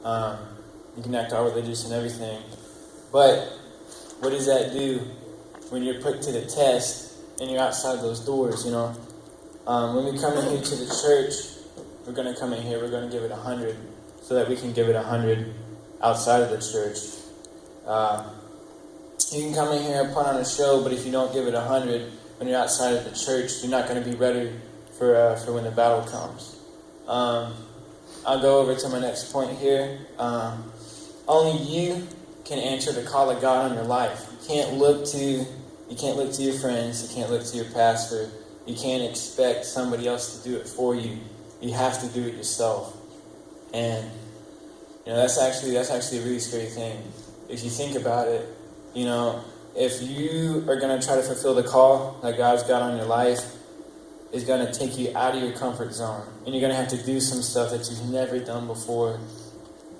You can act all religious and everything. But what does that do when you're put to the test and you're outside those doors, you know? When we come in here to the church, we're going to come in here, we're going to give it 100 so that we can give it 100 outside of the church. You can come in here and put on a show, but if you don't give it 100 when you're outside of the church, you're not going to be ready for when the battle comes. I'll go over to my next point here. Only you can answer the call of God on your life. You can't look to your friends. You can't look to your pastor. You can't expect somebody else to do it for you. You have to do it yourself. And you know that's actually a really scary thing. If you think about it, you know, if you are going to try to fulfill the call that God's got on your life, it's going to take you out of your comfort zone. And you're going to have to do some stuff that you've never done before.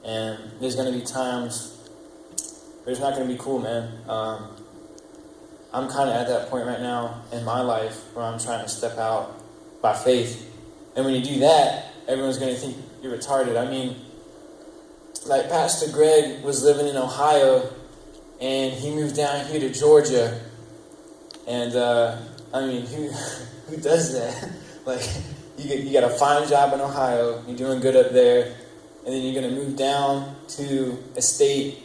And there's going to be times where it's not going to be cool, man. I'm kind of at that point right now in my life where I'm trying to step out by faith. And when you do that, everyone's going to think you're retarded. I mean, like Pastor Greg was living in Ohio, and he moved down here to Georgia. And, I mean, who does that? Like, you got a fine job in Ohio, you're doing good up there, and then you're going to move down to a state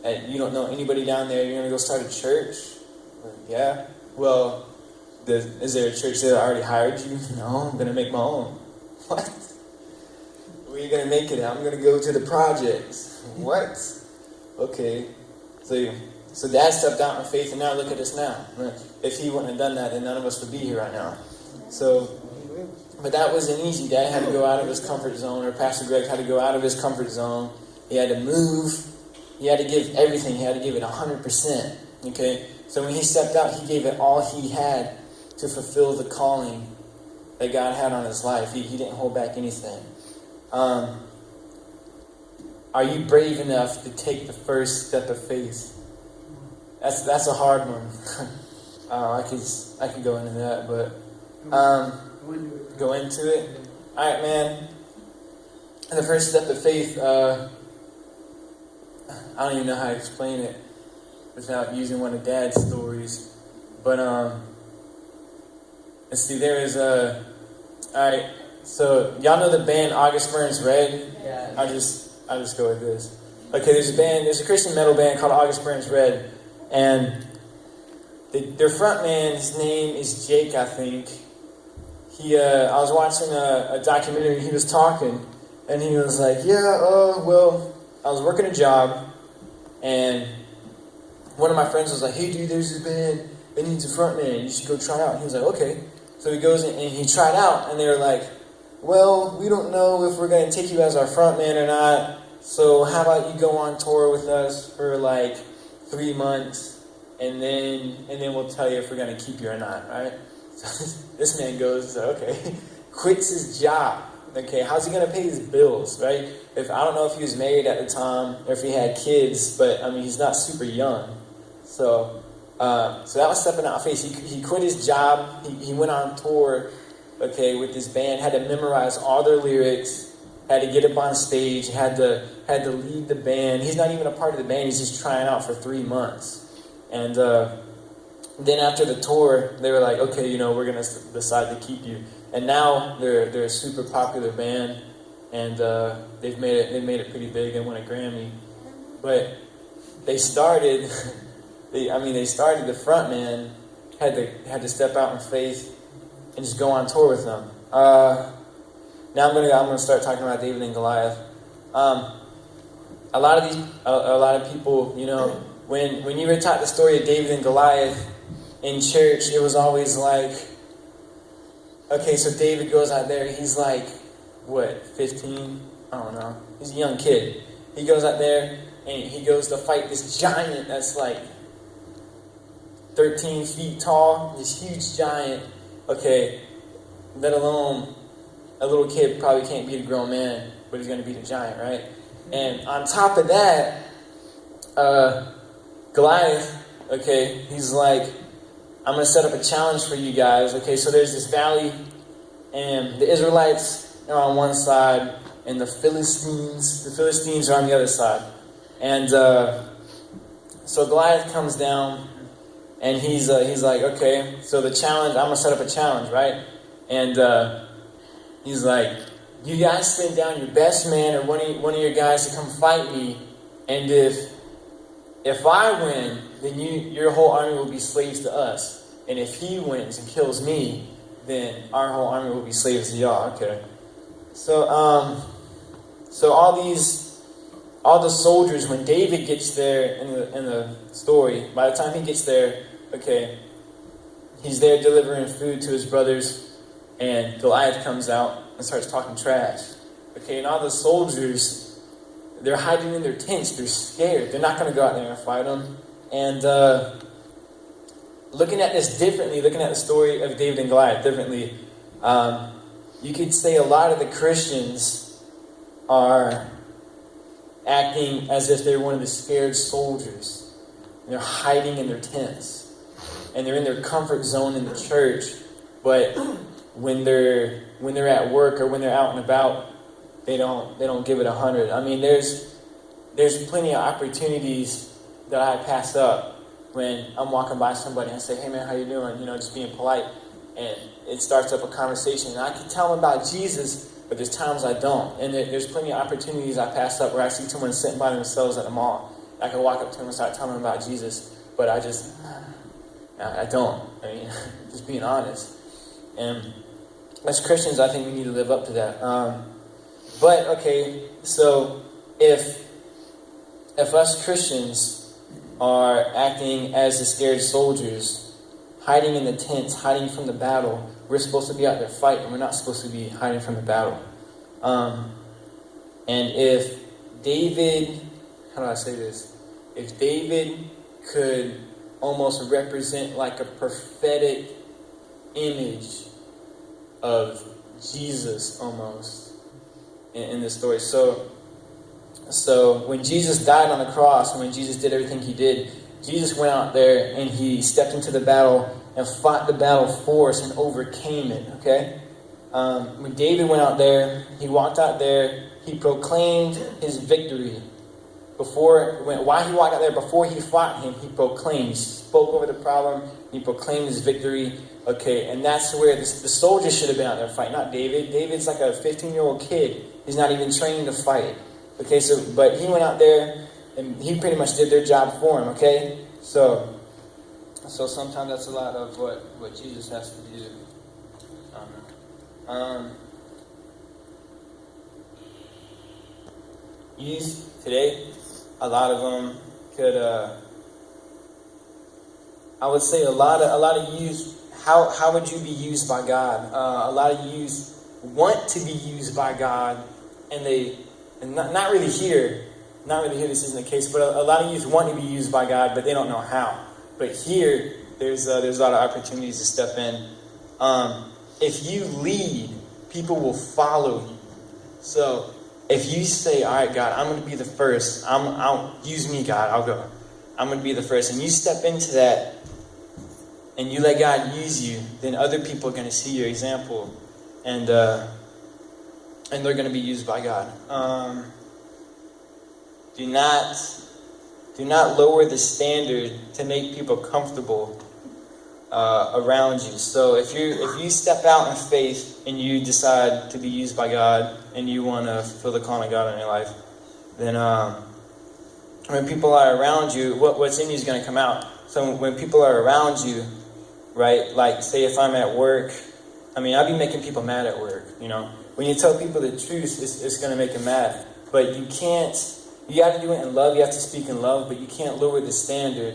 that you don't know anybody down there, you're going to go start a church? Yeah. Well, is there a church that already hired you? No, I'm going to make my own. What? Where are you going to make it at? I'm going to go to the projects. What? Okay. So Dad stepped out in faith, and now look at us now. If he wouldn't have done that, then none of us would be here right now. But that wasn't easy. Dad had to go out of his comfort zone, or Pastor Greg had to go out of his comfort zone. He had to move. He had to give everything. He had to give it 100%. Okay? So when he stepped out, he gave it all he had to fulfill the calling that God had on his life. He didn't hold back anything. Are you brave enough to take the first step of faith? That's a hard one. I could go into that, but go into it. All right, man. The first step of faith. I don't even know how to explain it without using one of Dad's stories. But let's see. There is all right. So y'all know the band August Burns Red? Yeah. I'll just go with this. Okay, there's a Christian metal band called August Burns Red, and their front man, his name is Jake, I think. I was watching a documentary, he was talking, and he was like, well, I was working a job, and one of my friends was like, hey dude, there's this band, it needs a front man, you should go try out. And he was like, okay. So he goes in and he tried out, and they were like, well, we don't know if we're going to take you as our front man or not, so how about you go on tour with us for like 3 months, and then we'll tell you if we're going to keep you or not, right? So this man goes, okay, quits his job. Okay, how's he going to pay his bills, right? I don't know if he was married at the time or if he had kids, but I mean, he's not super young. So that was stepping out of faith. He quit his job. He went on tour, okay, with this band, had to memorize all their lyrics, had to get up on stage, had to lead the band. He's not even a part of the band. He's just trying out for 3 months. And then after the tour, they were like, okay, we're going to decide to keep you. And now they're a super popular band, and they've made it pretty big and won a Grammy. But they started, the front man had to step out in faith and just go on tour with them. Now I'm gonna start talking about David and Goliath. A lot of people, when you were taught the story of David and Goliath in church, it was always like, okay, so David goes out there, he's like, 15? I don't know. He's a young kid. He goes out there and he goes to fight this giant that's like 13 feet tall, this huge giant. Okay, let alone a little kid probably can't beat a grown man, but he's going to beat a giant, right? And on top of that, Goliath, okay, he's like, I'm going to set up a challenge for you guys. Okay, so there's this valley, and the Israelites are on one side, and the Philistines are on the other side. And so Goliath comes down, and he's like, okay, so the challenge, I'm going to set up a challenge, right? And he's like, you guys send down your best man or one of your guys to come fight me, and if I win, then your whole army will be slaves to us. And if he wins and kills me, then our whole army will be slaves to y'all. Okay. So all the soldiers, when David gets there in the story, by the time he gets there, okay, he's there delivering food to his brothers, and Goliath comes out and starts talking trash. Okay, and all the soldiers, they're hiding in their tents. They're scared. They're not going to go out there and fight him. And looking at this differently, looking at the story of David and Goliath differently, you could say a lot of the Christians are acting as if they're one of the scared soldiers. And they're hiding in their tents. And they're in their comfort zone in the church. But when they're at work or when they're out and about, they don't give it 100. I mean, there's plenty of opportunities that I pass up when I'm walking by somebody and I say, hey man, how you doing? Just being polite. And it starts up a conversation. And I can tell them about Jesus, but there's times I don't. And there's plenty of opportunities I pass up where I see someone sitting by themselves at the mall. I can walk up to them and start telling them about Jesus, but I don't. I mean, just being honest. And as Christians, I think we need to live up to that. But, okay, so if us Christians are acting as the scared soldiers, hiding in the tents, hiding from the battle, we're supposed to be out there fighting. We're not supposed to be hiding from the battle. And if David, how do I say this? If David could almost represent like a prophetic image of Jesus almost in this story. So when Jesus died on the cross, and when Jesus did everything he did, Jesus went out there and he stepped into the battle and fought the battle for us and overcame it, okay? When David went out there, he walked out there, he proclaimed his victory. While he walked out there, before he fought him, he proclaimed. He spoke over the problem, he proclaimed his victory. Okay, and that's where the soldiers should have been out there fighting, not David. David's like a 15-year-old kid. He's not even trained to fight. Okay, but he went out there and he pretty much did their job for him, okay? So sometimes that's a lot of what Jesus has to do. Youth today, a lot of them could, I would say a lot of youth, how would you be used by God? A lot of youth want to be used by God, and not really here this isn't the case, but a lot of youth want to be used by God, but they don't know how. But here, there's a lot of opportunities to step in. If you lead, people will follow you. So if you say, all right, God, I'm going to be the first. I'll use me, God. I'll go. I'm going to be the first. And you step into that and you let God use you, then other people are going to see your example and they're going to be used by God. Do not lower the standard to make people comfortable around you. So if you step out in faith and you decide to be used by God and you want to fulfill the calling of God in your life, then when people are around you, what's in you is going to come out. So when people are around you, right, like say if I'm at work, I mean, I'll be making people mad at work, When you tell people the truth, it's going to make them mad. But you have to do it in love, you have to speak in love, but you can't lower the standard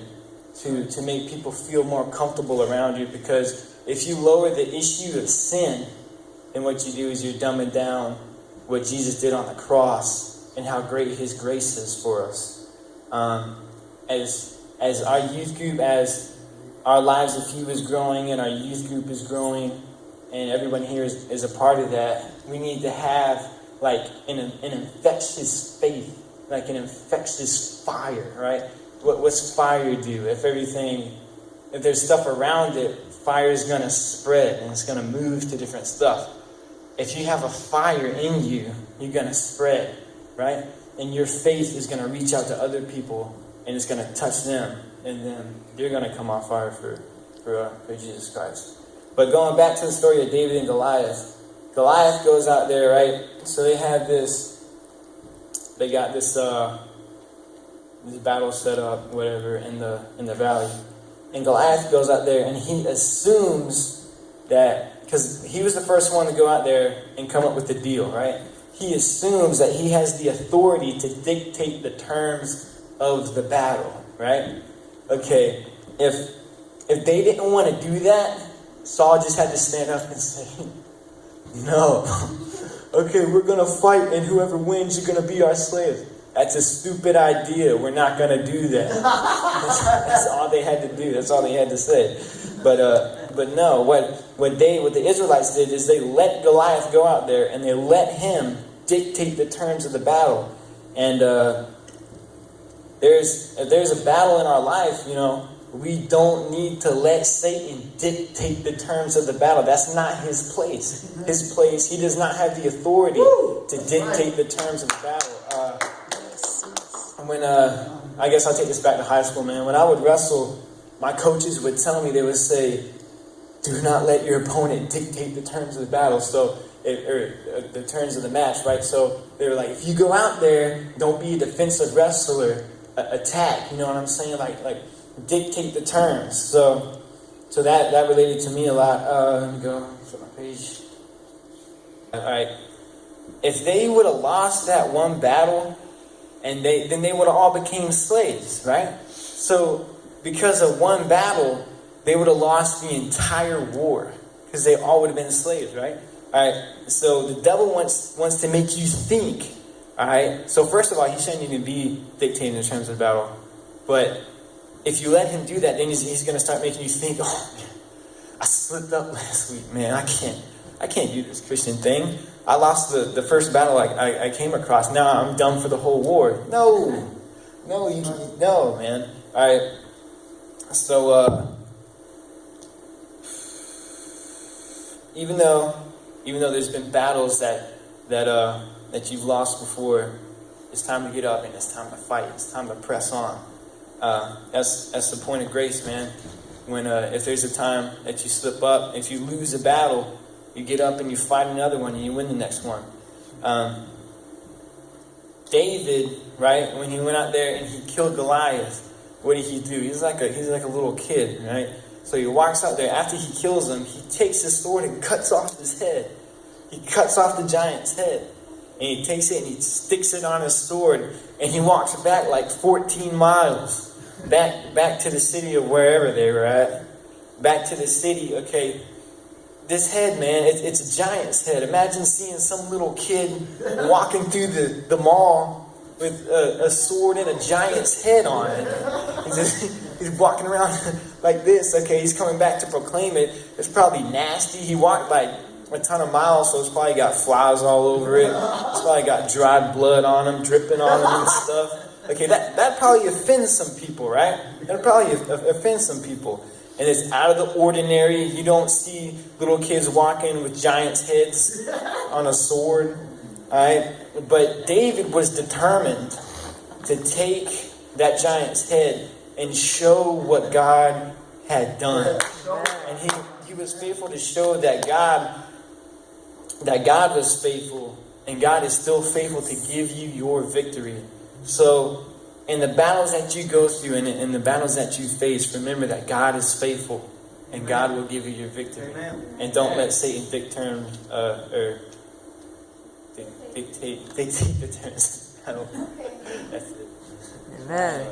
to make people feel more comfortable around you, because if you lower the issue of sin, then what you do is you're dumbing down what Jesus did on the cross and how great his grace is for us. As our youth group, as our Lives of Few is growing and our youth group is growing, and everyone here is a part of that, we need to have like an infectious faith, like an infectious fire, right? What's fire do? If there's stuff around it, fire is going to spread and it's going to move to different stuff. If you have a fire in you, you're going to spread, right? And your faith is going to reach out to other people, and it's going to touch them, and then they're going to come on fire for Jesus Christ. But going back to the story of David and Goliath, Goliath goes out there, right? So they got this battle set up, whatever, in the valley. And Goliath goes out there, and he assumes that, because he was the first one to go out there and come up with the deal, right? He assumes that he has the authority to dictate the terms of the battle, right? Okay, if they didn't want to do that, Saul just had to stand up and say, no. Okay, we're going to fight, and whoever wins, you're going to be our slave. That's a stupid idea. We're not going to do that. That's all they had to do. That's all they had to say. But no, what the Israelites did is they let Goliath go out there, and they let him dictate the terms of the battle. And if there's a battle in our life, we don't need to let Satan dictate the terms of the battle. That's not his place. His place, he does not have the authority to dictate the terms of the battle. I guess I'll take this back to high school, man. When I would wrestle, my coaches would tell me, they would say, do not let your opponent dictate the terms of the battle. So, the terms of the match, right? So they were like, if you go out there, don't be a defensive wrestler, attack. You know what I'm saying? Like dictate the terms. So that related to me a lot. Let me go flip my page. All right. If they would have lost that one battle, then they would have all became slaves, right? So because of one battle, they would have lost the entire war, because they all would have been slaves, right? All right. So the devil wants to make you think. All right. So first of all, he shouldn't even be dictating the terms of the battle. But if you let him do that, then he's going to start making you think, oh, man, I slipped up last week, man. I can't do this Christian thing. I lost the first battle I came across. Now I'm done for the whole war. No, man. All right. So even though there's been battles that you've lost before, it's time to get up and it's time to fight. It's time to press on. That's the point of grace, man. When if there's a time that you slip up, if you lose a battle, you get up and you fight another one and you win the next one. David, right, when he went out there and he killed Goliath, what did he do? He's like a little kid, right? So he walks out there. After he kills him, he takes his sword and cuts off his head. He cuts off the giant's head. And he takes it and he sticks it on his sword. And he walks back like 14 miles. Back to the city of wherever they were at. Back to the city, okay. This head, man, it's a giant's head. Imagine seeing some little kid walking through the mall with a sword and a giant's head on it. He's walking around like this. Okay, he's coming back to proclaim it. It's probably nasty. He walked like a ton of miles, so it's probably got flies all over it. It's probably got dried blood on him, dripping on him and stuff. Okay, that probably offends some people, right? That probably offends some people. And it's out of the ordinary. You don't see little kids walking with giants' heads on a sword. All right? But David was determined to take that giant's head and show what God had done. And he was faithful to show that God was faithful, and God is still faithful to give you your victory. So in the battles that you go through and in the battles that you face, remember that God is faithful and God will give you your victory. And don't let Satan dictate the terms. That's it. Amen.